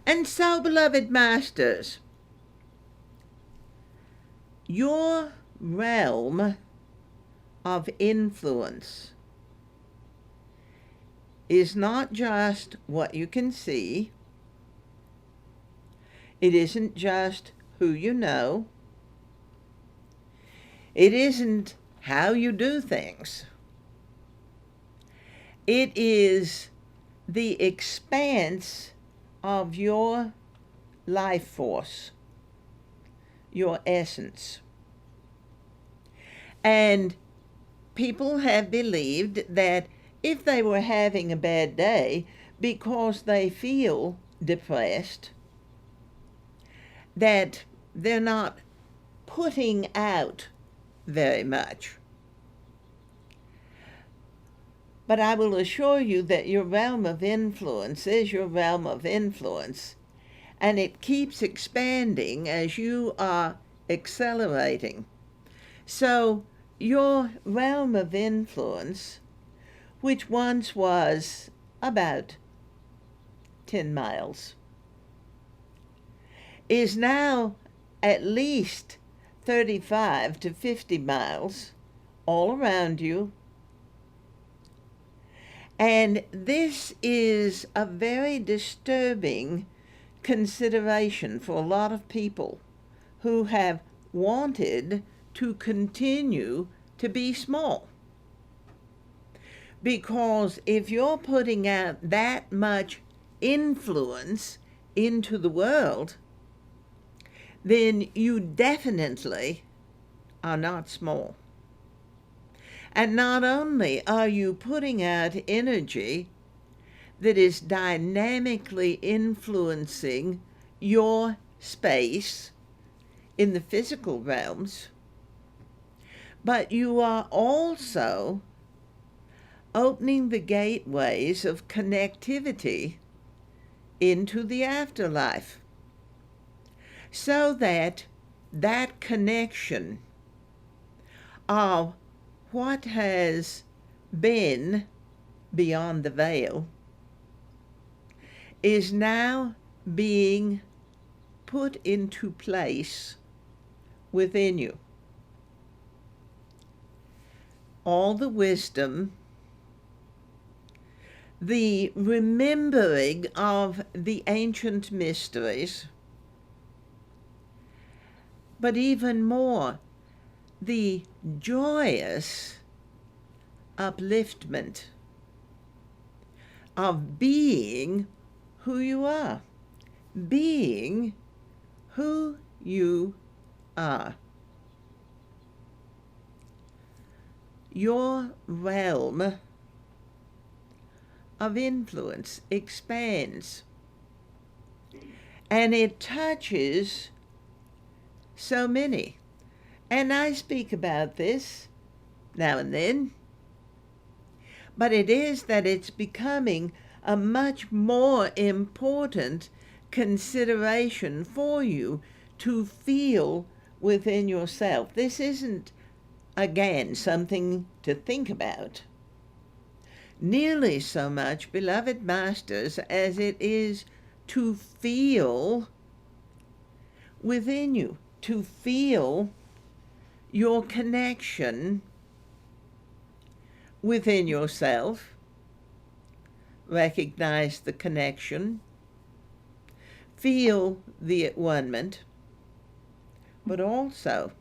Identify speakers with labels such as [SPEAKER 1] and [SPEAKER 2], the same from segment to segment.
[SPEAKER 1] And so, beloved masters, your realm of influence is not just what you can see. It isn't just who you know. It isn't how you do things. It is the expanse of your life force, your essence. And people have believed that if they were having a bad day because they feel depressed, that they're not putting out very much. But I will assure you that your realm of influence is your realm of influence, and it keeps expanding as you are accelerating. So your realm of influence, which once was about 10 miles, is now at least 35 to 50 miles all around you. And this is a very disturbing consideration for a lot of people who have wanted to continue to be small. Because if you're putting out that much influence into the world, then you definitely are not small. And not only are you putting out energy that is dynamically influencing your space in the physical realms, but you are also opening the gateways of connectivity into the afterlife, so that that connection of what has been beyond the veil is now being put into place within you. All the wisdom, the remembering of the ancient mysteries, but even more, the joyous upliftment of being who you are. Being who you are. Your realm of influence expands, and it touches so many. And I speak about this now and then, but it is that it's becoming a much more important consideration for you to feel within yourself. This isn't, again, something to think about nearly so much, beloved masters, as it is to feel within you, to feel your connection within yourself. Recognize the connection, feel the at-one-ment, but also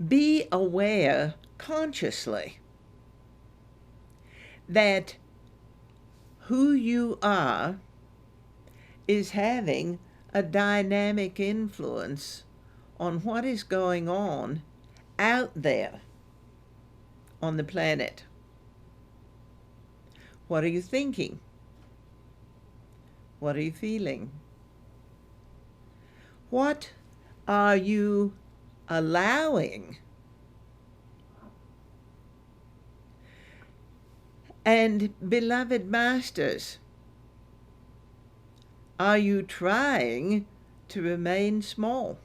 [SPEAKER 1] be aware consciously that who you are is having a dynamic influence on what is going on out there on the planet. What are you thinking? What are you feeling? What are you allowing? And beloved masters, are you trying to remain small?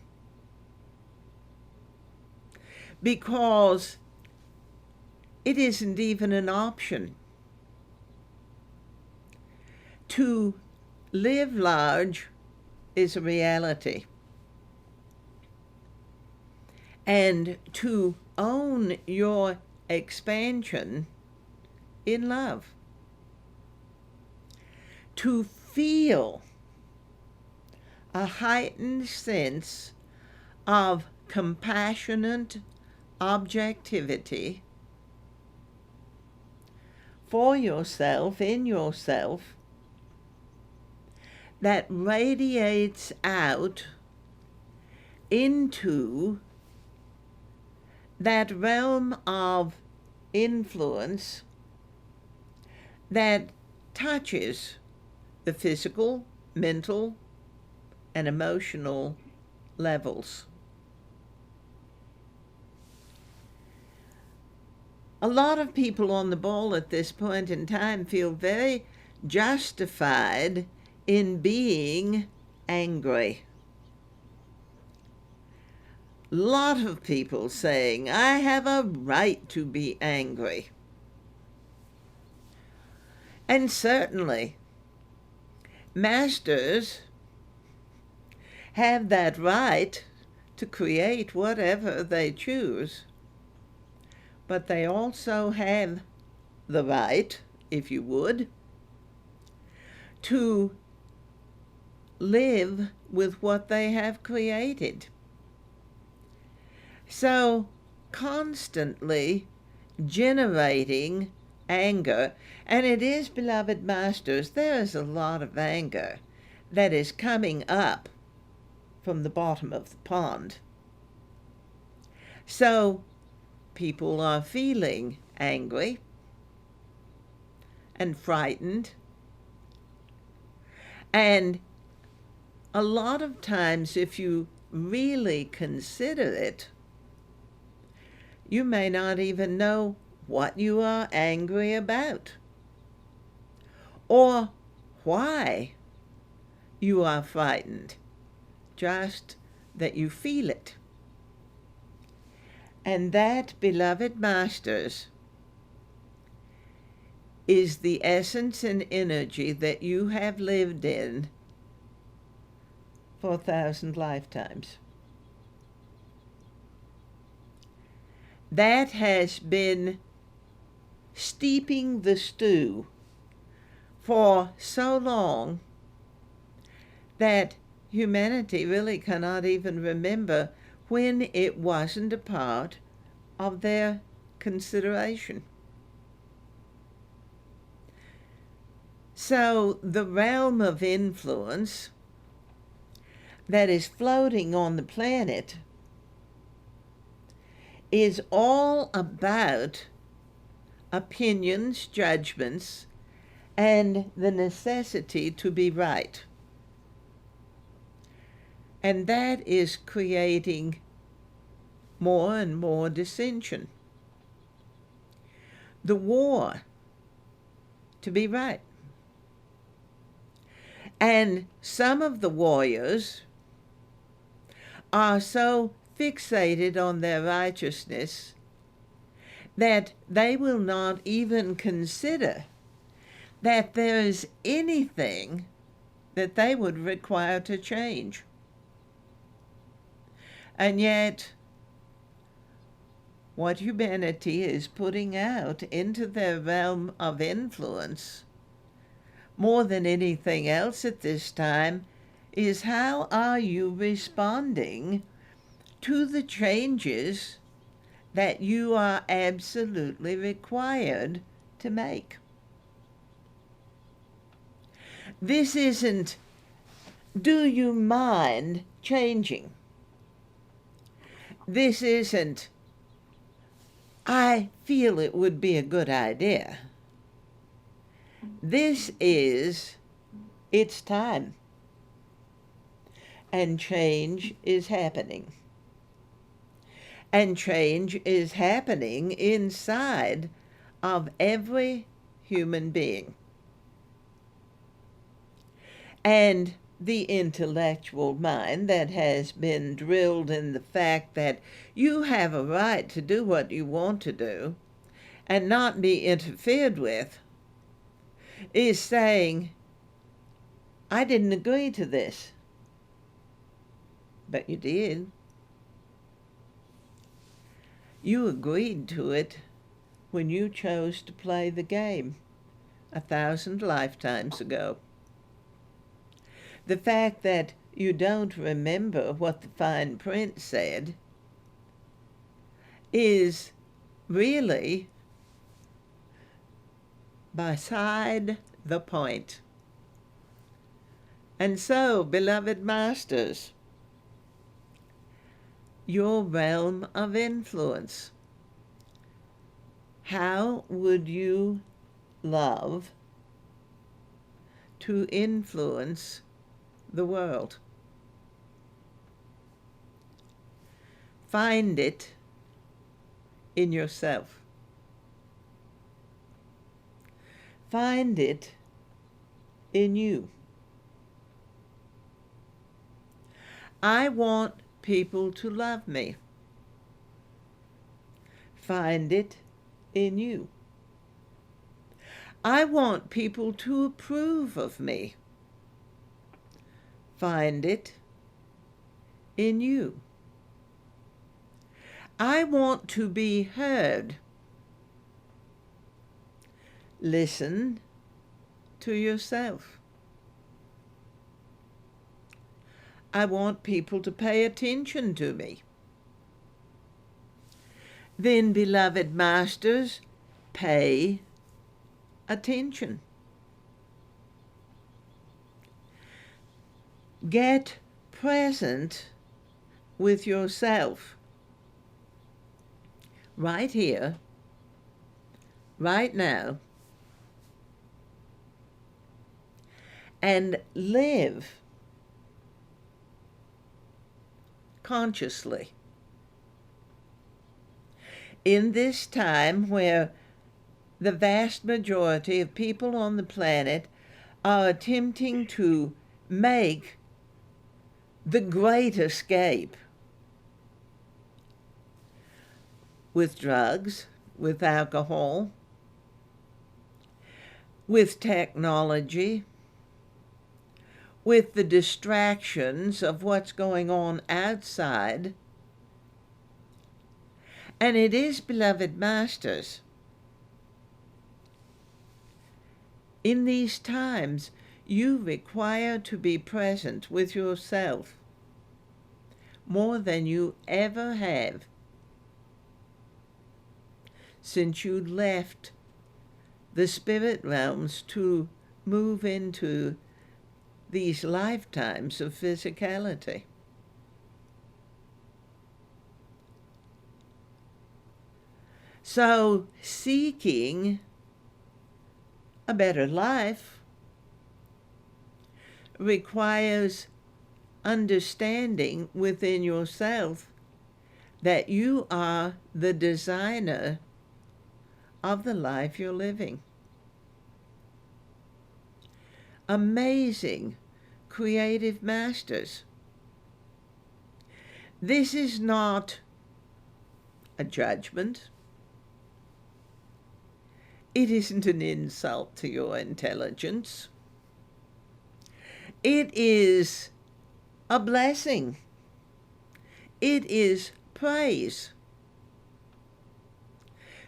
[SPEAKER 1] Because it isn't even an option to live large is a reality. And to own your expansion in love. To feel a heightened sense of compassionate objectivity for yourself, in yourself, that radiates out into that realm of influence that touches the physical, mental, and emotional levels. A lot of people on the ball at this point in time feel very justified in being angry. A lot of people saying, I have a right to be angry. And certainly, masters have that right to create whatever they choose, but they also have the right, if you would, to live with what they have created. So, constantly generating anger, and it is, beloved masters, there is a lot of anger that is coming up from the bottom of the pond. So, people are feeling angry and frightened, and a lot of times, if you really consider it, you may not even know what you are angry about or why you are frightened, just that you feel it. And that, beloved masters, is the essence and energy that you have lived in for 1,000 lifetimes. That has been steeping the stew for so long that humanity really cannot even remember when it wasn't a part of their consideration. So the realm of influence that is floating on the planet is all about opinions, judgments, and the necessity to be right. And that is creating more and more dissension. The war to be right. And some of the warriors are so fixated on their righteousness that they will not even consider that there is anything that they would require to change. And yet, what humanity is putting out into their realm of influence, more than anything else at this time, is how are you responding to the changes that you are absolutely required to make. This isn't, do you mind changing? This isn't, I feel it would be a good idea. This is, it's time. And change is happening. And change is happening inside of every human being. And the intellectual mind that has been drilled in the fact that you have a right to do what you want to do and not be interfered with is saying, I didn't agree to this. But you did. You agreed to it when you chose to play the game 1,000 lifetimes ago. The fact that you don't remember what the fine print said is really beside the point. And so, beloved masters, your realm of influence, how would you love to influence the world? Find it in yourself. Find it in you. I want people to love me. Find it in you. I want people to approve of me. Find it in you. I want to be heard. Listen to yourself. I want people to pay attention to me. Then, beloved masters, pay attention. Get present with yourself right here, right now, and live consciously in this time where the vast majority of people on the planet are attempting to make the great escape with drugs, with alcohol, with technology, with the distractions of what's going on outside. And it is, beloved masters, in these times you require to be present with yourself more than you ever have since you left the spirit realms to move into these lifetimes of physicality. So, seeking a better life requires understanding within yourself that you are the designer of the life you're living. Amazing creative masters. This is not a judgment. It isn't an insult to your intelligence. It is a blessing. It is praise.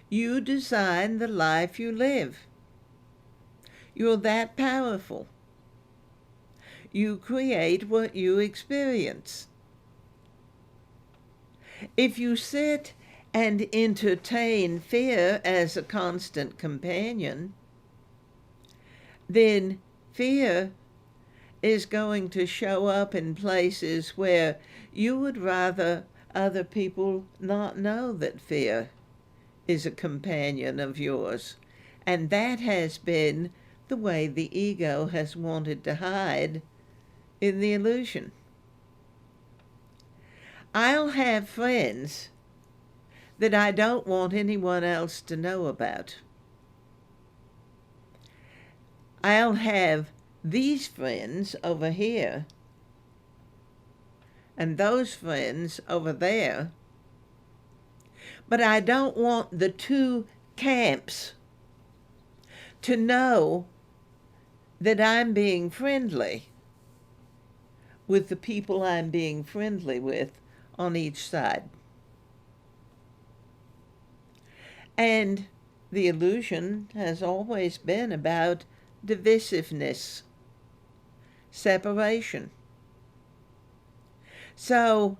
[SPEAKER 1] You design the life you live. You're that powerful. You create what you experience. If you sit and entertain fear as a constant companion, then fear is going to show up in places where you would rather other people not know that fear is a companion of yours. And that has been the way the ego has wanted to hide in the illusion. I'll have friends that I don't want anyone else to know about. I'll have these friends over here and those friends over there, but I don't want the two camps to know that I'm being friendly with the people I'm being friendly with on each side. And the illusion has always been about divisiveness, separation. So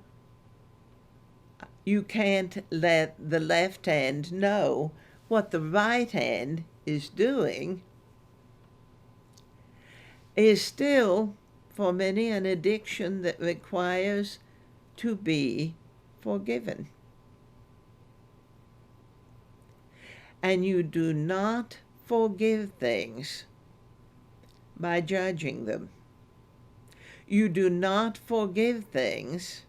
[SPEAKER 1] you can't let the left hand know what the right hand is doing, is still, for many, an addiction that requires to be forgiven. And you do not forgive things by judging them. You do not forgive things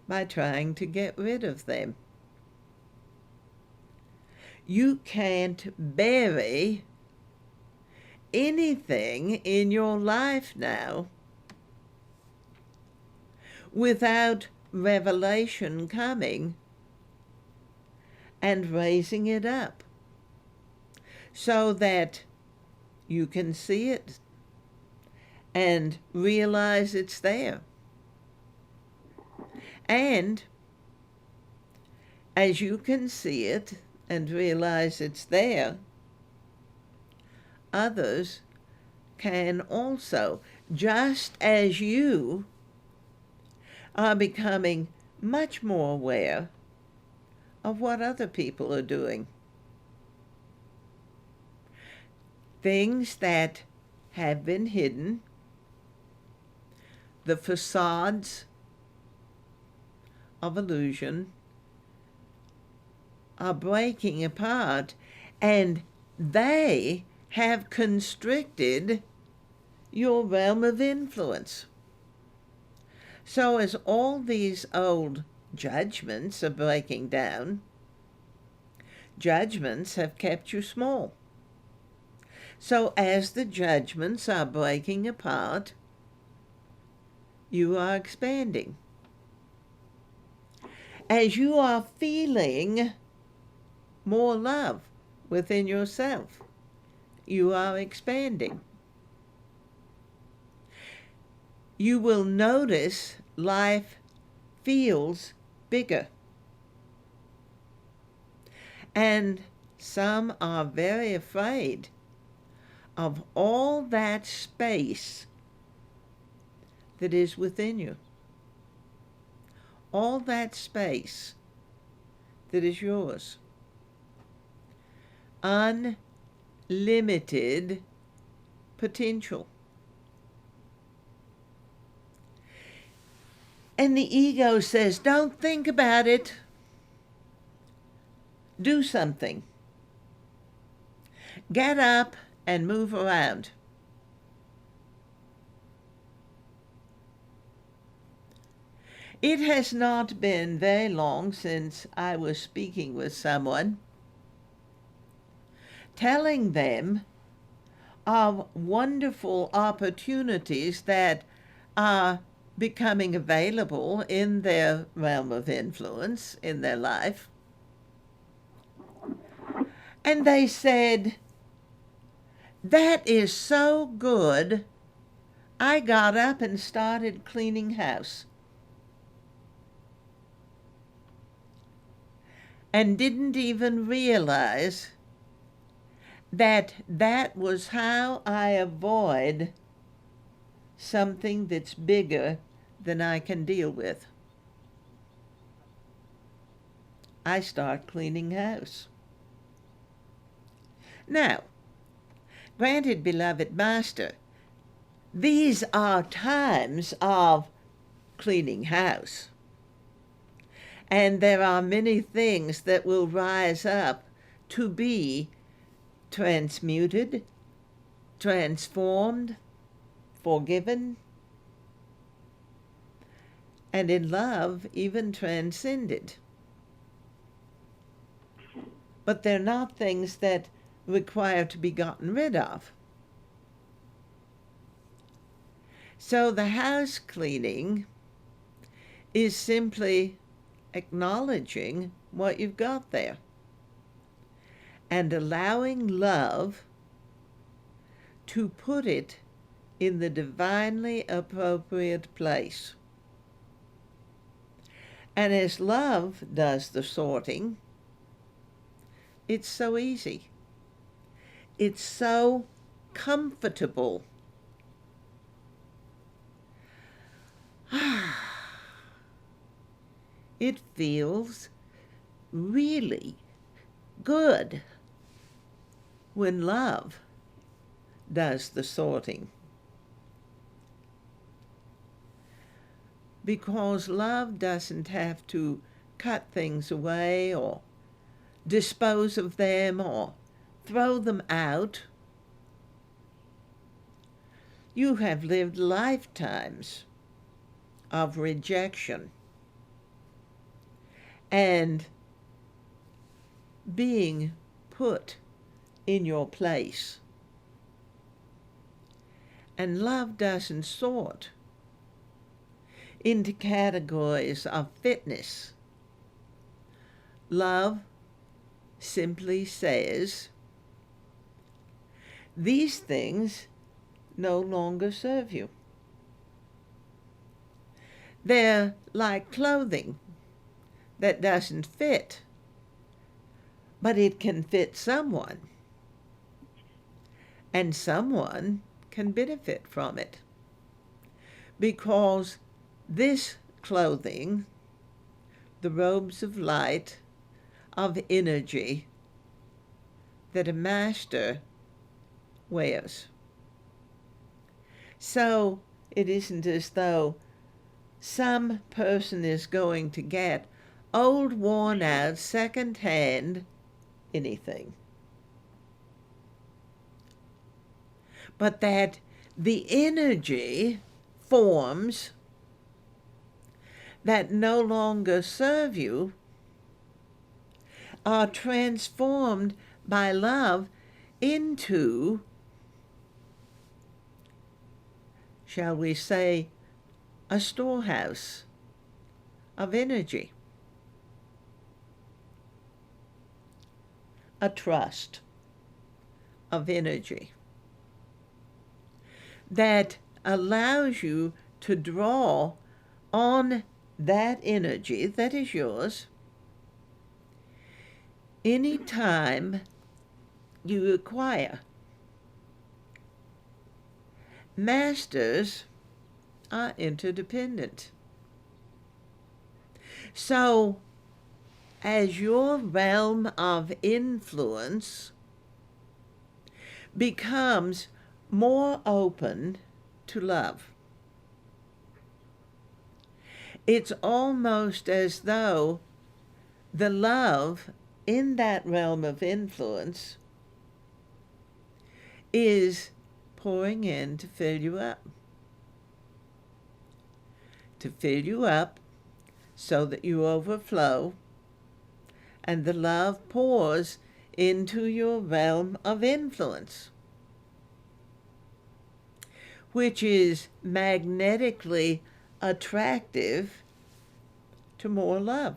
[SPEAKER 1] by trying to get rid of them. You can't bury anything in your life now without revelation coming and raising it up so that you can see it and realize it's there. And as you can see it and realize it's there, others can also, just as you are becoming much more aware of what other people are doing. Things that have been hidden, the facades of illusion are breaking apart, and they have constricted your realm of influence. So as all these old judgments are breaking down, judgments have kept you small. So as the judgments are breaking apart, you are expanding. As you are feeling more love within yourself, you are expanding. You will notice life feels bigger. And some are very afraid of all that space that is within you. All that space that is yours. Unlimited potential. And the ego says, don't think about it. Do something. Get up and move around. It has not been very long since I was speaking with someone, telling them of wonderful opportunities that are becoming available in their realm of influence, in their life. And they said, that is so good, I got up and started cleaning house. And didn't even realize that that was how I avoid something that's bigger than I can deal with. I start cleaning house. Now, granted, beloved Master, these are times of cleaning house. And there are many things that will rise up to be transmuted, transformed, forgiven, and in love even transcended. But they're not things that require to be gotten rid of. So the house cleaning is simply acknowledging what you've got there and allowing love to put it in the divinely appropriate place. And as love does the sorting, it's so easy. It's so comfortable. It feels really good when love does the sorting. Because love doesn't have to cut things away or dispose of them or throw them out. You have lived lifetimes of rejection and being put in your place. And love doesn't sort into categories of fitness. Love simply says, these things no longer serve you. They're like clothing that doesn't fit, but it can fit someone, and someone can benefit from it. Because this clothing, the robes of light, of energy that a master wears. So it isn't as though some person is going to get old, worn out, second-hand anything. But that the energy forms that no longer serve you are transformed by love into, shall we say, a storehouse of energy, a trust of energy that allows you to draw on that energy that is yours any time you acquire. Masters are interdependent. So, as your realm of influence becomes more open to love, it's almost as though the love in that realm of influence is pouring in to fill you up. To fill you up so that you overflow, and the love pours into your realm of influence, which is magnetically attractive to more love.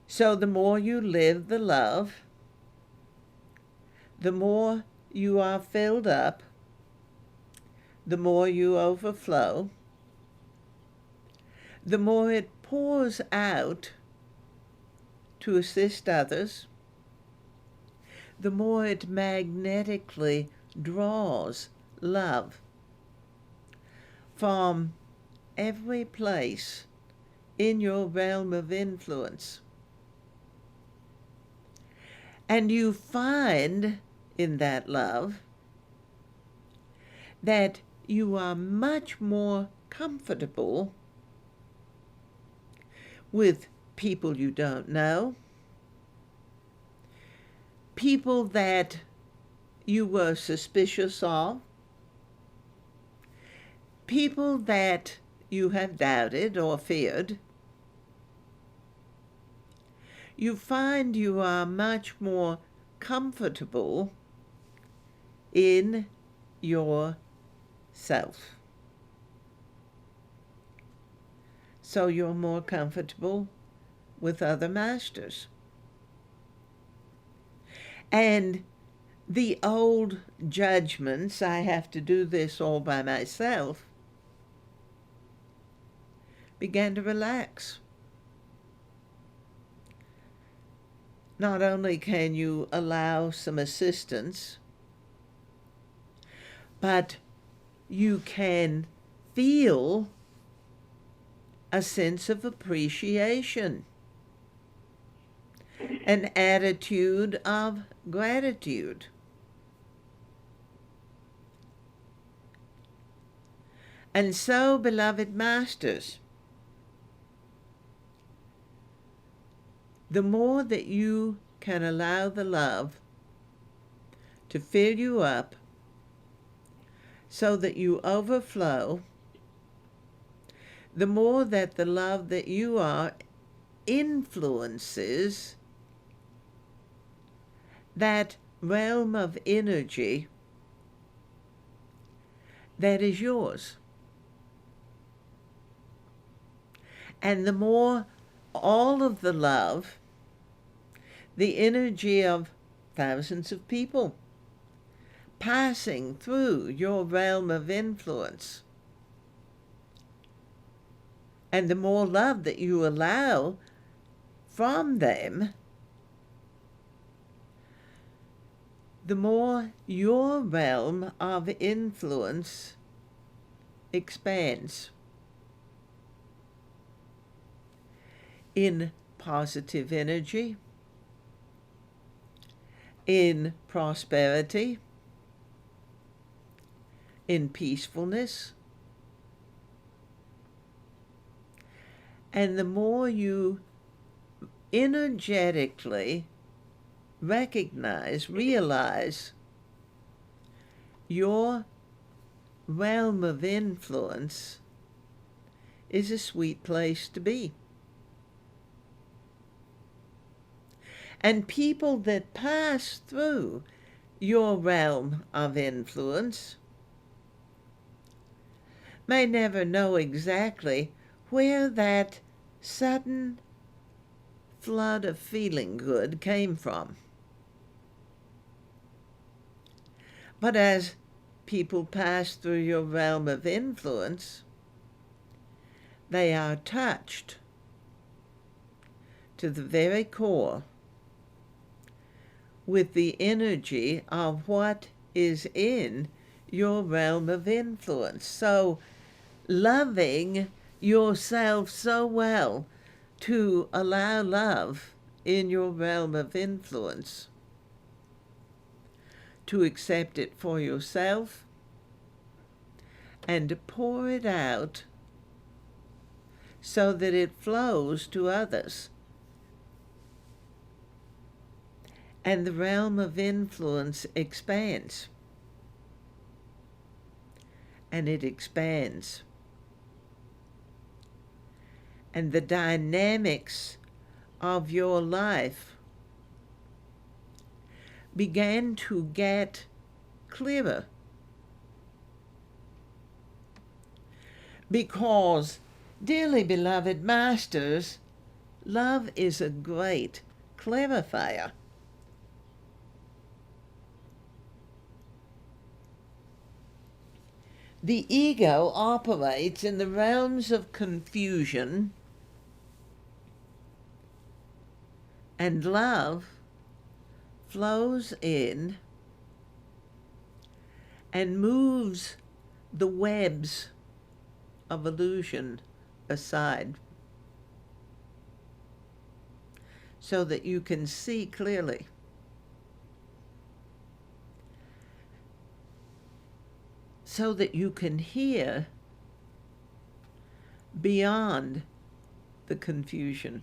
[SPEAKER 1] So the more you live the love, the more you are filled up, the more you overflow, the more it pours out to assist others, the more it magnetically draws love from every place in your realm of influence. And you find in that love that you are much more comfortable with people you don't know, people that you were suspicious of, people that you have doubted or feared. You find you are much more comfortable in yourself. So you're more comfortable with other masters. And the old judgments, I have to do this all by myself, began to relax. Not only can you allow some assistance, but you can feel a sense of appreciation, an attitude of gratitude. And so, beloved masters, the more that you can allow the love to fill you up so that you overflow, the more that the love that you are influences that realm of energy that is yours. And the more all of the love, the energy of thousands of people passing through your realm of influence, and the more love that you allow from them, the more your realm of influence expands in positive energy, in prosperity, in peacefulness. And the more you energetically realize your realm of influence is a sweet place to be. And people that pass through your realm of influence may never know exactly where that sudden flood of feeling good came from. But as people pass through your realm of influence, they are touched to the very core with the energy of what is in your realm of influence. So loving yourself so well to allow love in your realm of influence, to accept it for yourself, and to pour it out so that it flows to others. And the realm of influence expands. And it expands. And the dynamics of your life began to get clearer. Because, dearly beloved masters, love is a great clarifier. The ego operates in the realms of confusion, and love flows in and moves the webs of illusion aside so that you can see clearly. So that you can hear beyond the confusion.